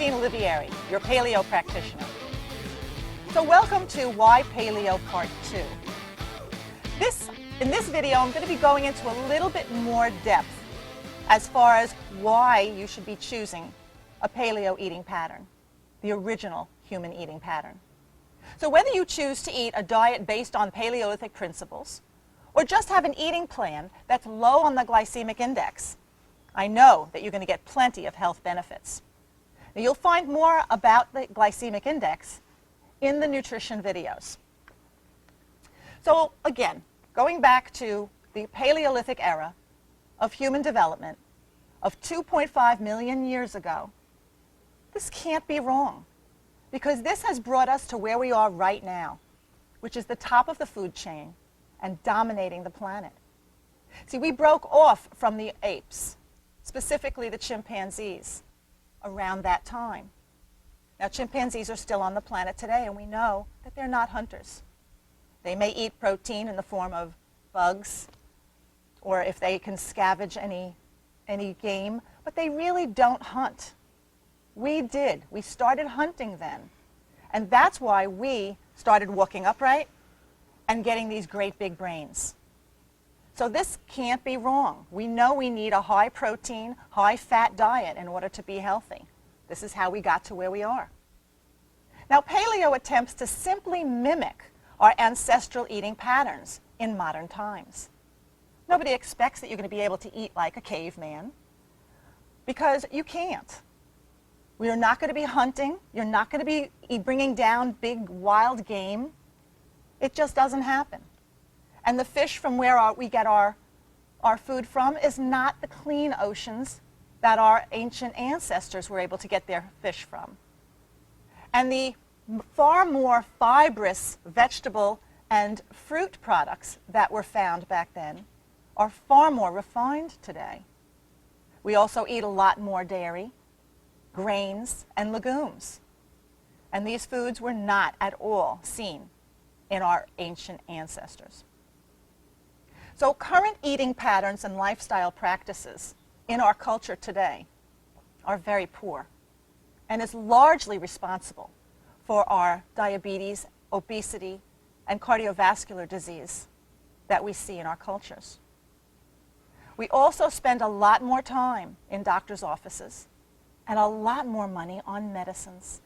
Christine Olivieri, your paleo practitioner. So welcome to Why Paleo Part 2. In this video, I'm going to be going into a little bit more depth as far as why you should be choosing a paleo eating pattern, the original human eating pattern. So whether you choose to eat a diet based on Paleolithic principles or just have an eating plan that's low on the glycemic index, I know that you're going to get plenty of health benefits. Now, you'll find more about the glycemic index in the nutrition videos. So again, going back to the Paleolithic era of human development of 2.5 million years ago, this can't be wrong, because this has brought us to where we are right now, which is the top of the food chain and dominating the planet. See, we broke off from the apes, specifically the chimpanzees, around that time. Now, chimpanzees are still on the planet today, and we know that they're not hunters. They may eat protein in the form of bugs, or if they can scavenge any game, but they really don't hunt. We did. We started hunting then. And that's why we started walking upright and getting these great big brains. So this can't be wrong. We know we need a high protein, high fat diet in order to be healthy. This is how we got to where we are. Now, paleo attempts to simply mimic our ancestral eating patterns in modern times. Nobody expects that you're going to be able to eat like a caveman, because you can't. We are not going to be hunting. You're not going to be bringing down big wild game. It just doesn't happen. And the fish from where we get our food from is not the clean oceans that our ancient ancestors were able to get their fish from. And the far more fibrous vegetable and fruit products that were found back then are far more refined today. We also eat a lot more dairy, grains, and legumes. And these foods were not at all seen in our ancient ancestors. So current eating patterns and lifestyle practices in our culture today are very poor and is largely responsible for our diabetes, obesity, and cardiovascular disease that we see in our cultures. We also spend a lot more time in doctors' offices and a lot more money on medicines.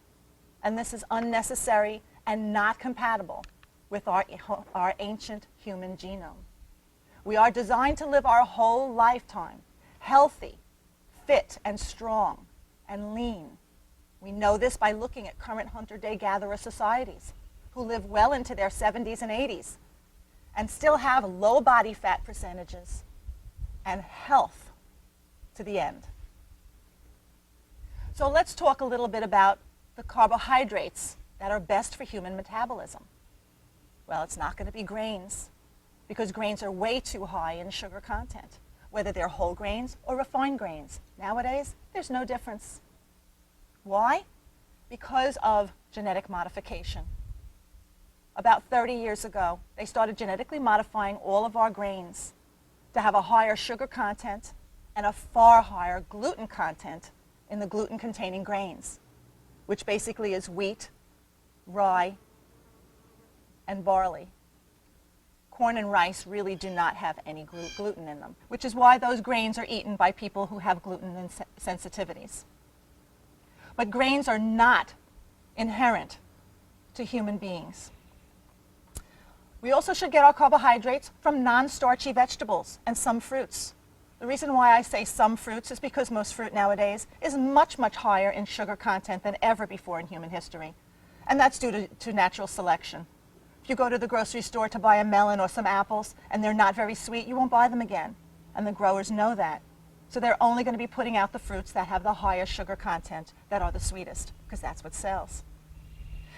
And this is unnecessary and not compatible with our ancient human genome. We are designed to live our whole lifetime healthy, fit, and strong, and lean. We know this by looking at current hunter-gatherer societies who live well into their 70s and 80s and still have low body fat percentages and health to the end. So let's talk a little bit about the carbohydrates that are best for human metabolism. Well, it's not going to be grains, because grains are way too high in sugar content, whether they're whole grains or refined grains. Nowadays, there's no difference. Why? Because of genetic modification. About 30 years ago, they started genetically modifying all of our grains to have a higher sugar content and a far higher gluten content in the gluten-containing grains, which basically is wheat, rye, and barley. Corn and rice really do not have any gluten in them, which is why those grains are eaten by people who have gluten sensitivities. But grains are not inherent to human beings. We also should get our carbohydrates from non-starchy vegetables and some fruits. The reason why I say some fruits is because most fruit nowadays is much, much higher in sugar content than ever before in human history. And that's due to natural selection. If you go to the grocery store to buy a melon or some apples and they're not very sweet, you won't buy them again. And the growers know that. So they're only going to be putting out the fruits that have the highest sugar content, that are the sweetest, because that's what sells.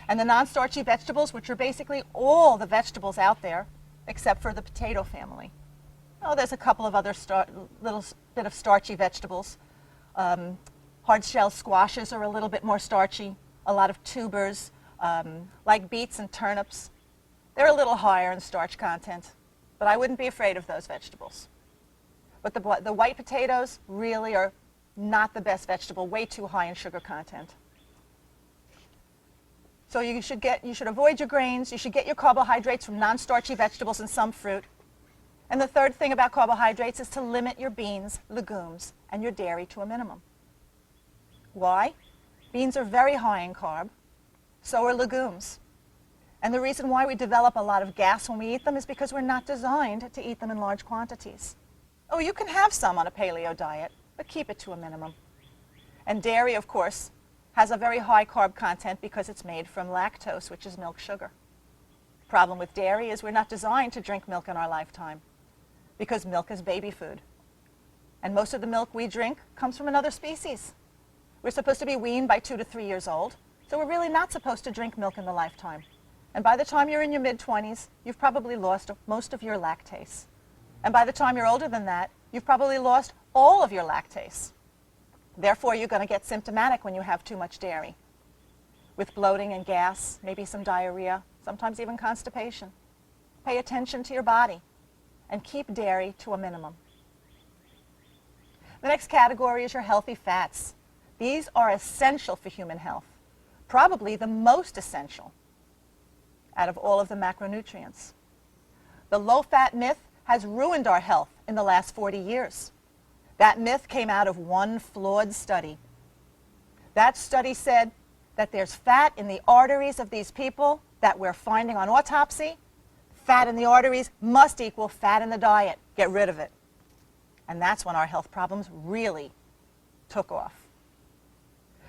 And the non-starchy vegetables, which are basically all the vegetables out there, except for the potato family. Oh, there's a couple of other little bit of starchy vegetables. Hard-shell squashes are a little bit more starchy. A lot of tubers, like beets and turnips. They're a little higher in starch content, but I wouldn't be afraid of those vegetables. But the white potatoes really are not the best vegetable, way too high in sugar content. So you should avoid your grains. You should get your carbohydrates from non-starchy vegetables and some fruit. And the third thing about carbohydrates is to limit your beans, legumes, and your dairy to a minimum. Why? Beans are very high in carb. So are legumes. And the reason why we develop a lot of gas when we eat them is because we're not designed to eat them in large quantities. Oh, you can have some on a paleo diet, but keep it to a minimum. And dairy, of course, has a very high carb content because it's made from lactose, which is milk sugar. Problem with dairy is we're not designed to drink milk in our lifetime because milk is baby food. And most of the milk we drink comes from another species. We're supposed to be weaned by 2 to 3 years old, so we're really not supposed to drink milk in the lifetime. And by the time you're in your mid-20s, you've probably lost most of your lactase. And by the time you're older than that, you've probably lost all of your lactase. Therefore, you're going to get symptomatic when you have too much dairy, with bloating and gas, maybe some diarrhea, sometimes even constipation. Pay attention to your body and keep dairy to a minimum. The next category is your healthy fats. These are essential for human health, probably the most essential out of all of the macronutrients. The low-fat myth has ruined our health in the last 40 years. That myth came out of one flawed study. That study said that there's fat in the arteries of these people that we're finding on autopsy. Fat in the arteries must equal fat in the diet. Get rid of it. And that's when our health problems really took off.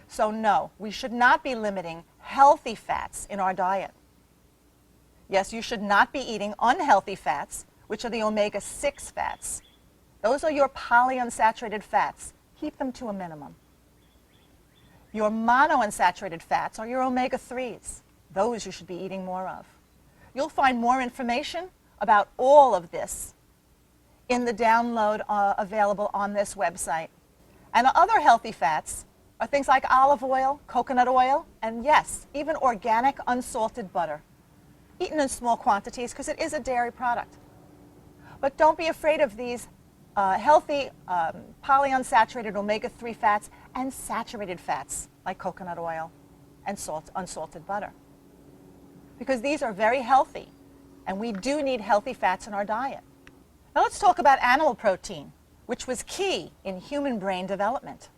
So no, we should not be limiting healthy fats in our diet. Yes, you should not be eating unhealthy fats, which are the omega-6 fats. Those are your polyunsaturated fats. Keep them to a minimum. Your monounsaturated fats are your omega-3s. Those you should be eating more of. You'll find more information about all of this in the download available on this website. And other healthy fats are things like olive oil, coconut oil, and yes, even organic unsalted butter. Eaten in small quantities because it is a dairy product. But don't be afraid of these healthy polyunsaturated omega-3 fats and saturated fats like coconut oil and unsalted butter. Because these are very healthy, and we do need healthy fats in our diet. Now let's talk about animal protein, which was key in human brain development.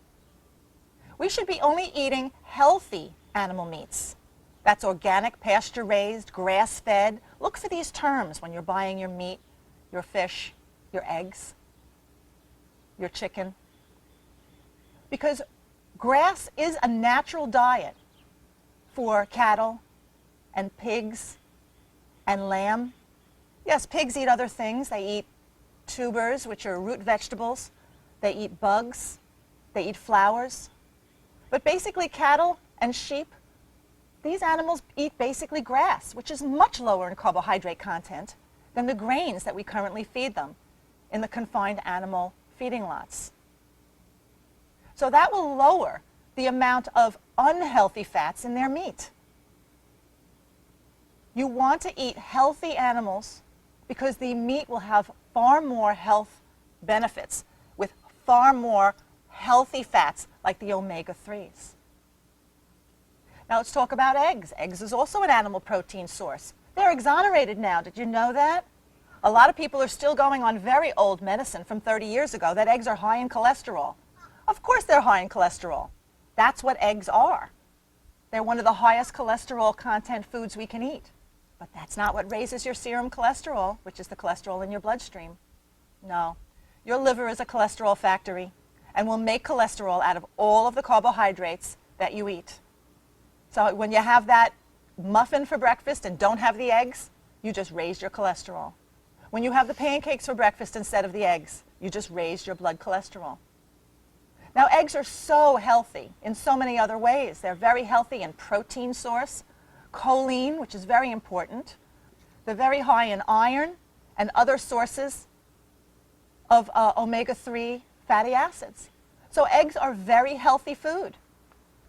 We should be only eating healthy animal meats. That's organic, pasture-raised, grass-fed. Look for these terms when you're buying your meat, your fish, your eggs, your chicken. Because grass is a natural diet for cattle and pigs and lamb. Yes, pigs eat other things. They eat tubers, which are root vegetables. They eat bugs. They eat flowers. But basically cattle and sheep, these animals eat basically grass, which is much lower in carbohydrate content than the grains that we currently feed them in the confined animal feeding lots. So that will lower the amount of unhealthy fats in their meat. You want to eat healthy animals because the meat will have far more health benefits with far more healthy fats like the omega-3s. Now let's talk about eggs. Eggs is also an animal protein source. They're exonerated now. Did you know that? A lot of people are still going on very old medicine from 30 years ago that eggs are high in cholesterol. Of course they're high in cholesterol. That's what eggs are. They're one of the highest cholesterol content foods we can eat. But that's not what raises your serum cholesterol, which is the cholesterol in your bloodstream. No. Your liver is a cholesterol factory and will make cholesterol out of all of the carbohydrates that you eat. So when you have that muffin for breakfast and don't have the eggs, you just raised your cholesterol. When you have the pancakes for breakfast instead of the eggs, you just raised your blood cholesterol. Now, eggs are so healthy in so many other ways. They're very healthy in protein source, choline, which is very important. They're very high in iron and other sources of omega-3 fatty acids. So eggs are very healthy food.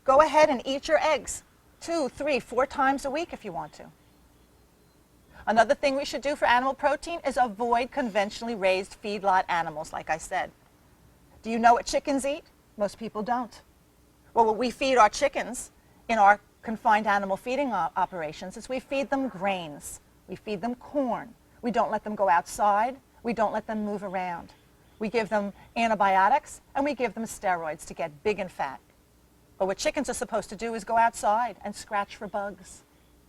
Go ahead and eat your eggs 2, 3, 4 times a week if you want to. Another thing we should do for animal protein is avoid conventionally raised feedlot animals, like I said. Do you know what chickens eat? Most people don't. Well, we feed our chickens in our confined animal feeding operations is we feed them grains. We feed them corn. We don't let them go outside. We don't let them move around. We give them antibiotics and we give them steroids to get big and fat. But what chickens are supposed to do is go outside and scratch for bugs,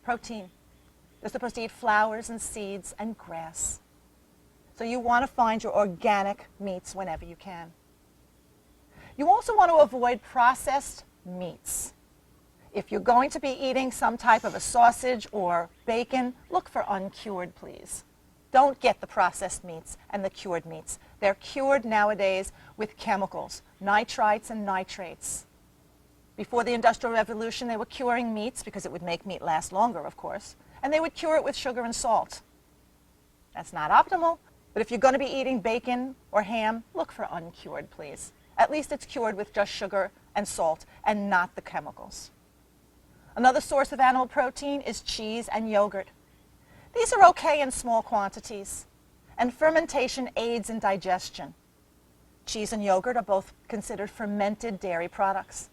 protein. They're supposed to eat flowers and seeds and grass. So you want to find your organic meats whenever you can. You also want to avoid processed meats. If you're going to be eating some type of a sausage or bacon, look for uncured, please. Don't get the processed meats and the cured meats. They're cured nowadays with chemicals, nitrites and nitrates. Before the Industrial Revolution, they were curing meats because it would make meat last longer, of course, and they would cure it with sugar and salt. That's not optimal, but if you're going to be eating bacon or ham, look for uncured, please. At least it's cured with just sugar and salt and not the chemicals. Another source of animal protein is cheese and yogurt. These are okay in small quantities, and fermentation aids in digestion. Cheese and yogurt are both considered fermented dairy products.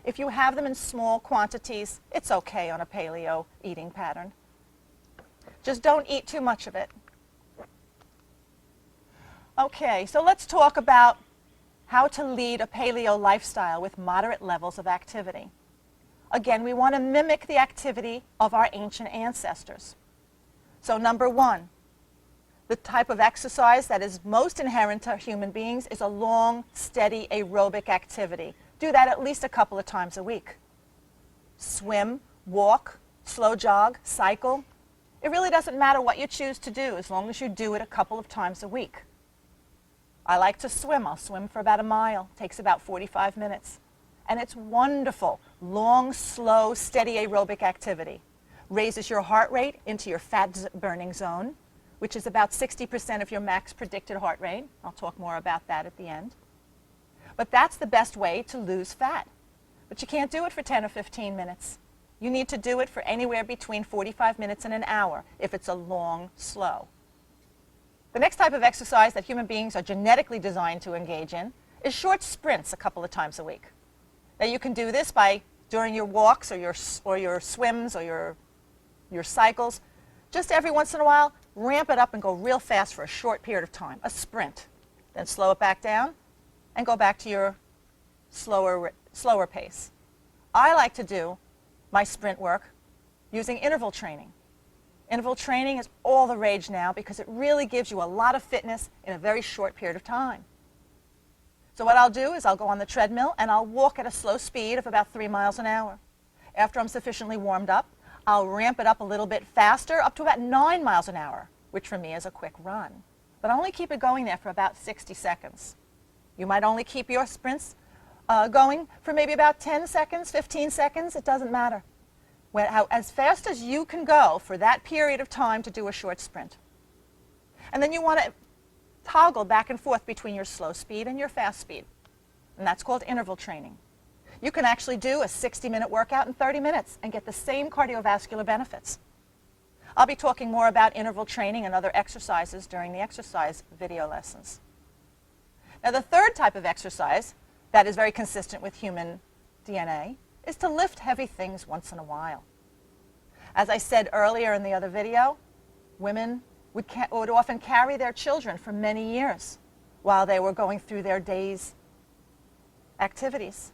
If you have them in small quantities, it's okay on a paleo eating pattern. Just don't eat too much of it. Okay, so let's talk about how to lead a paleo lifestyle with moderate levels of activity. Again, we want to mimic the activity of our ancient ancestors. So number one, the type of exercise that is most inherent to human beings is a long, steady aerobic activity. Do that at least a couple of times a week. Swim, walk, slow jog, cycle. It really doesn't matter what you choose to do as long as you do it a couple of times a week. I like to swim. I'll swim for about a mile. It takes about 45 minutes. And it's wonderful, long, slow, steady aerobic activity. Raises your heart rate into your fat burning zone, which is about 60% of your max predicted heart rate. I'll talk more about that at the end. But that's the best way to lose fat. But you can't do it for 10 or 15 minutes. You need to do it for anywhere between 45 minutes and an hour if it's a long, slow. The next type of exercise that human beings are genetically designed to engage in is short sprints a couple of times a week. Now you can do this by during your walks or your swims or your cycles. Just every once in a while, ramp it up and go real fast for a short period of time, a sprint. Then slow it back down and go back to your slower pace. I like to do my sprint work using interval training. Interval training is all the rage now because it really gives you a lot of fitness in a very short period of time. So what I'll do is I'll go on the treadmill and I'll walk at a slow speed of about 3 miles an hour. After I'm sufficiently warmed up, I'll ramp it up a little bit faster, up to about 9 miles an hour, which for me is a quick run. But I only keep it going there for about 60 seconds. You might only keep your sprints going for maybe about 10 seconds, 15 seconds, it doesn't matter. As fast as you can go for that period of time to do a short sprint. And then you want to toggle back and forth between your slow speed and your fast speed. And that's called interval training. You can actually do a 60-minute workout in 30 minutes and get the same cardiovascular benefits. I'll be talking more about interval training and other exercises during the exercise video lessons. Now, the third type of exercise that is very consistent with human DNA is to lift heavy things once in a while. As I said earlier in the other video, women would often carry their children for many years while they were going through their day's activities.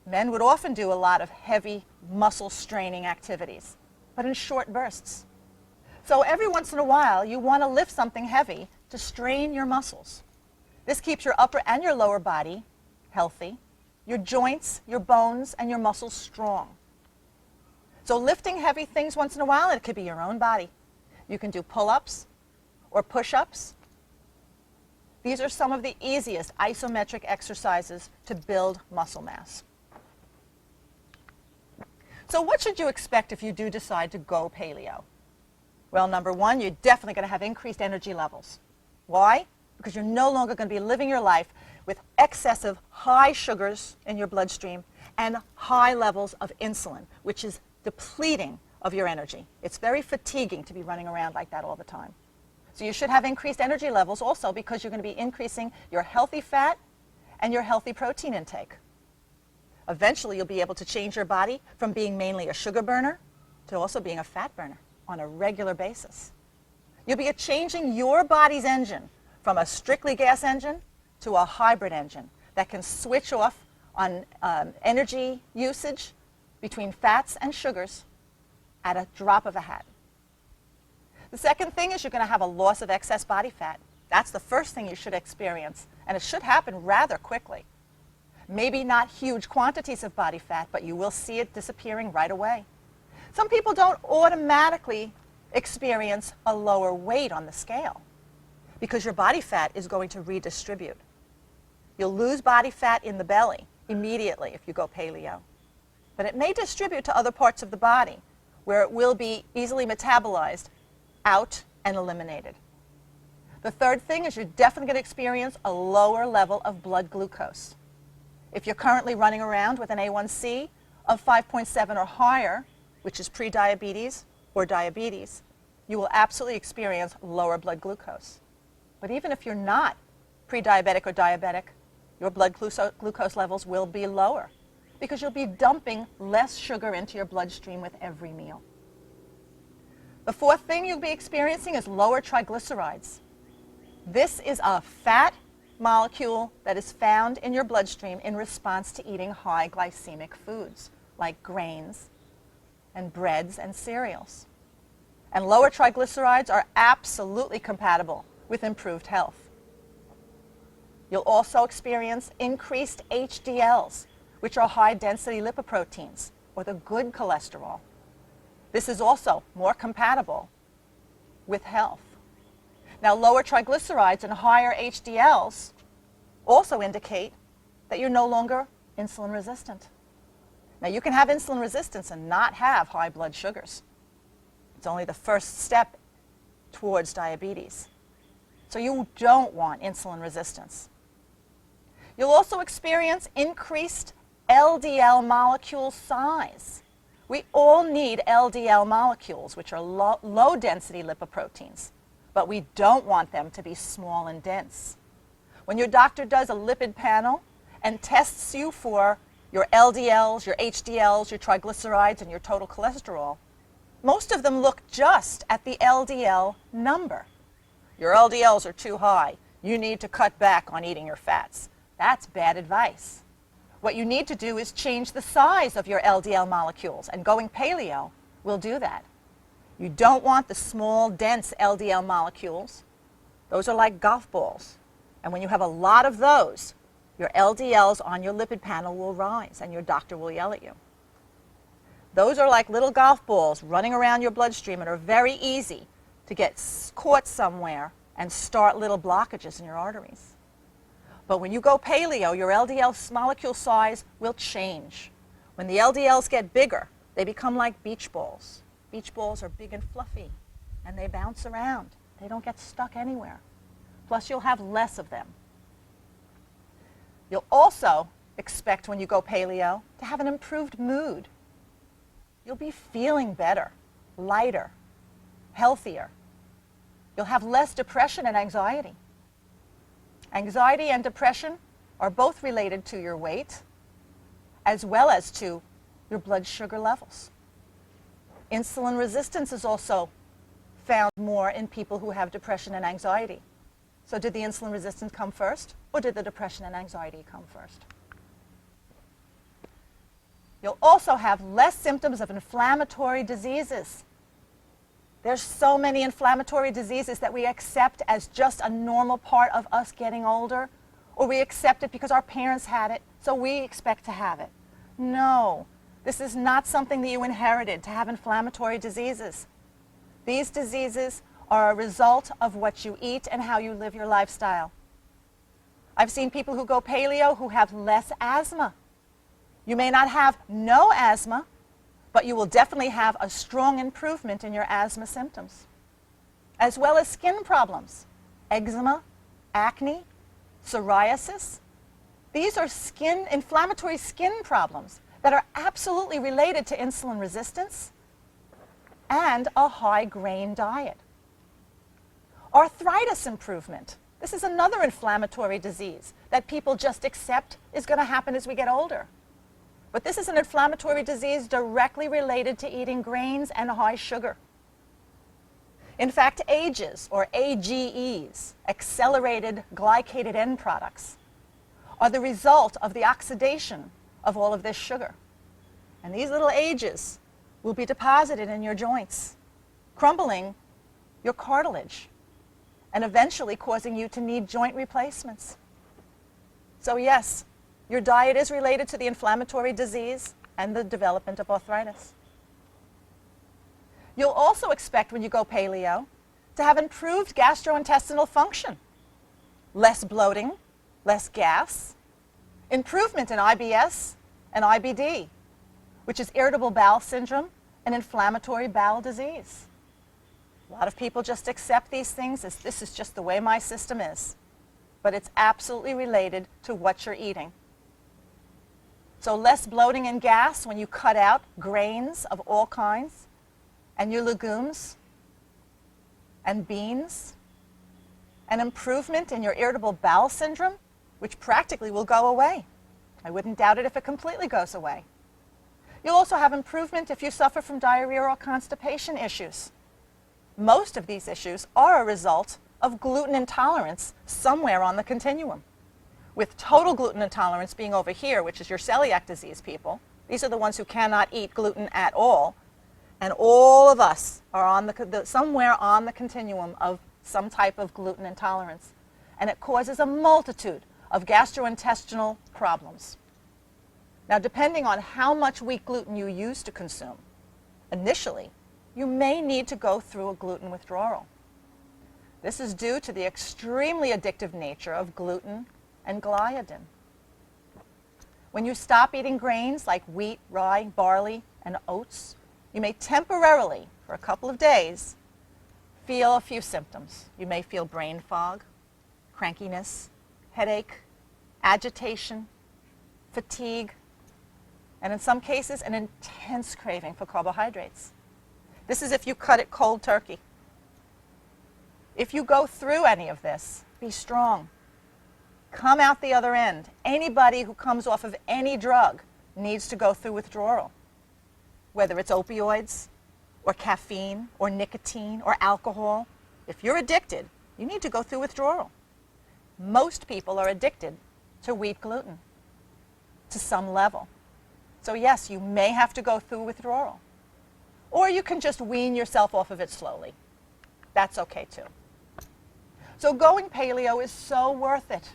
Men would often do a lot of heavy muscle straining activities, but in short bursts. So every once in a while, you want to lift something heavy to strain your muscles. This keeps your upper and your lower body healthy, your joints, your bones, and your muscles strong. So lifting heavy things once in a while, it could be your own body. You can do pull-ups or push-ups. These are some of the easiest isometric exercises to build muscle mass. So what should you expect if you do decide to go paleo? Well, number one, you're definitely going to have increased energy levels. Why? Because you're no longer going to be living your life with excessive high sugars in your bloodstream and high levels of insulin, which is depleting of your energy. It's very fatiguing to be running around like that all the time. So you should have increased energy levels also because you're going to be increasing your healthy fat and your healthy protein intake. Eventually, you'll be able to change your body from being mainly a sugar burner to also being a fat burner on a regular basis. You'll be changing your body's engine from a strictly gas engine to a hybrid engine that can switch off on energy usage between fats and sugars at a drop of a hat. The second thing is you're going to have a loss of excess body fat. That's the first thing you should experience, and it should happen rather quickly. Maybe not huge quantities of body fat, but you will see it disappearing right away. Some people don't automatically experience a lower weight on the scale because your body fat is going to redistribute. You'll lose body fat in the belly immediately if you go paleo, but it may distribute to other parts of the body where it will be easily metabolized out and eliminated. The third thing is you're definitely going to experience a lower level of blood glucose. If you're currently running around with an A1C of 5.7 or higher, which is pre-diabetes or diabetes, you will absolutely experience lower blood glucose. But even if you're not pre-diabetic or diabetic, your blood glucose levels will be lower because you'll be dumping less sugar into your bloodstream with every meal. The fourth thing you'll be experiencing is lower triglycerides. This is a fat molecule that is found in your bloodstream in response to eating high glycemic foods like grains and breads and cereals. And lower triglycerides are absolutely compatible with improved health. You'll also experience increased HDLs, which are high-density lipoproteins, or the good cholesterol. This is also more compatible with health. Now, lower triglycerides and higher HDLs also indicate that you're no longer insulin resistant. Now, you can have insulin resistance and not have high blood sugars. It's only the first step towards diabetes. So you don't want insulin resistance. You'll also experience increased LDL molecule size. We all need LDL molecules, which are low-density lipoproteins, but we don't want them to be small and dense. When your doctor does a lipid panel and tests you for your LDLs, your HDLs, your triglycerides, and your total cholesterol, most of them look just at the LDL number. Your LDLs are too high. You need to cut back on eating your fats. That's bad advice. What you need to do is change the size of your LDL molecules, and going paleo will do that. You don't want the small, dense LDL molecules. Those are like golf balls. And when you have a lot of those, your LDLs on your lipid panel will rise, and your doctor will yell at you. Those are like little golf balls running around your bloodstream and are very easy to get caught somewhere and start little blockages in your arteries. But when you go paleo, your LDL molecule size will change. When the LDLs get bigger, they become like beach balls. Beach balls are big and fluffy, and they bounce around. They don't get stuck anywhere. Plus, you'll have less of them. You'll also expect, when you go paleo, to have an improved mood. You'll be feeling better, lighter, healthier. You'll have less depression and anxiety. Anxiety and depression are both related to your weight as well as to your blood sugar levels. Insulin resistance is also found more in people who have depression and anxiety. So did the insulin resistance come first, or did the depression and anxiety come first? You'll also have less symptoms of inflammatory diseases. There's so many inflammatory diseases that we accept as just a normal part of us getting older, or we accept it because our parents had it, so we expect to have it. No, this is not something that you inherited, to have inflammatory diseases. These diseases are a result of what you eat and how you live your lifestyle. I've seen people who go paleo who have less asthma. You may not have no asthma, but you will definitely have a strong improvement in your asthma symptoms, as well as skin problems, eczema, acne, psoriasis. These are inflammatory skin problems that are absolutely related to insulin resistance and a high-grain diet. Arthritis improvement. This is another inflammatory disease that people just accept is going to happen as we get older. But this is an inflammatory disease directly related to eating grains and high sugar. In fact, AGEs, or AGEs, accelerated glycated end products, are the result of the oxidation of all of this sugar. And these little AGEs will be deposited in your joints, crumbling your cartilage, and eventually causing you to need joint replacements. So yes, your diet is related to the inflammatory disease and the development of arthritis. You'll also expect when you go paleo to have improved gastrointestinal function, less bloating, less gas, improvement in IBS and IBD, which is irritable bowel syndrome and inflammatory bowel disease. A lot of people just accept these things as this is just the way my system is, but it's absolutely related to what you're eating. So less bloating and gas when you cut out grains of all kinds, and your legumes and beans, an improvement in your irritable bowel syndrome, which practically will go away. I wouldn't doubt it if it completely goes away. You'll also have improvement if you suffer from diarrhea or constipation issues. Most of these issues are a result of gluten intolerance somewhere on the continuum, with total gluten intolerance being over here, which is your celiac disease people. These are the ones who cannot eat gluten at all. And all of us are on somewhere on the continuum of some type of gluten intolerance. And it causes a multitude of gastrointestinal problems. Now, depending on how much wheat gluten you use to consume, initially, you may need to go through a gluten withdrawal. This is due to the extremely addictive nature of gluten and gliadin. When you stop eating grains like wheat, rye, barley, and oats, you may temporarily, for a couple of days, feel a few symptoms. You may feel brain fog, crankiness, headache, agitation, fatigue, and in some cases, an intense craving for carbohydrates. This is if you cut it cold turkey. If you go through any of this, be strong. Come out the other end. Anybody who comes off of any drug needs to go through withdrawal, whether it's opioids or caffeine or nicotine or alcohol. If you're addicted, you need to go through withdrawal. Most people are addicted to wheat gluten to some level. So yes, you may have to go through withdrawal. Or you can just wean yourself off of it slowly. That's okay too. So going paleo is so worth it.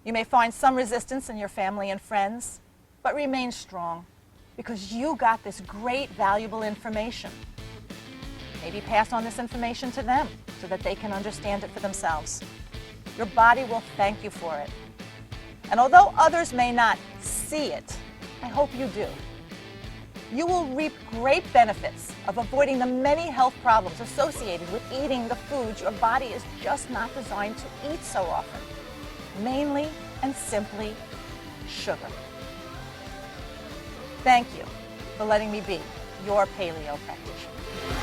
You may find some resistance in your family and friends, but remain strong because you got this great, valuable information. Maybe pass on this information to them so that they can understand it for themselves. Your body will thank you for it. And although others may not see it, I hope you do. You will reap great benefits of avoiding the many health problems associated with eating the foods your body is just not designed to eat so often. Mainly and simply sugar. Thank you for letting me be your paleo practitioner.